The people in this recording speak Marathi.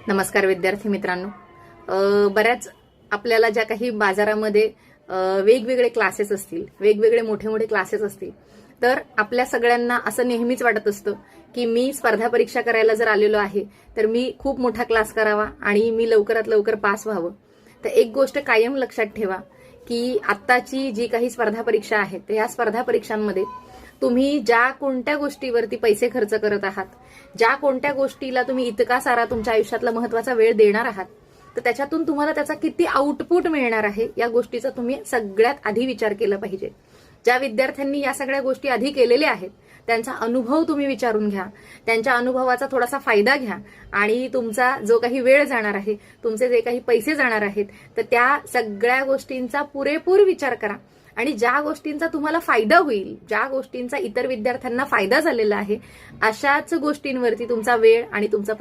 नमस्कार विद्यार्थी मित्रांनो. बऱ्याच आपल्याला ज्या काही बाजारामध्ये वेगवेगळे क्लासेस असतील, वेगवेगळे मोठे मोठे क्लासेस असतील, तर आपल्या सगळ्यांना असं नेहमीच वाटत असतं की मी स्पर्धा परीक्षा करायला जर आलेलो आहे तर मी खूप मोठा क्लास करावा आणि मी लवकरात लवकर पास व्हावं. तर एक गोष्ट कायम लक्षात ठेवा की आत्ताची जी काही स्पर्धा परीक्षा आहेत, तर या स्पर्धा परीक्षांमध्ये तुम्ही ज्या कोणत्या गोष्टीवरती पैसे खर्च करत आहात, ज्या कोणत्या गोष्टीला तुम्ही इतका सारा तुमच्या आयुष्यातला महत्वाचा वेळ देणार आहात, तर त्याच्यातून तुम्हाला त्याचा किती आउटपुट मिळणार आहे या गोष्टीचा तुम्ही सगळ्यात आधी विचार केला पाहिजे. ज्या विद्यार्थ्यांनी या सगळ्या गोष्टी आधी केलेल्या आहेत त्यांचा अनुभव तुम्ही विचारून घ्या, त्यांच्या अनुभवाचा थोडासा फायदा घ्या आणि तुमचा जो काही वेळ जाणार आहे, तुमचे जे काही पैसे जाणार आहेत, तर त्या सगळ्या गोष्टींचा पुरेपूर विचार करा आणि ज्या गोष्टींचा तुम्हाला फायदा होईल, ज्या गोष्टींचा इतर विद्यार्थ्यांना फायदा झालेला आहे, अशाच गोष्टींवरती तुमचा वेळ आणि तुमचा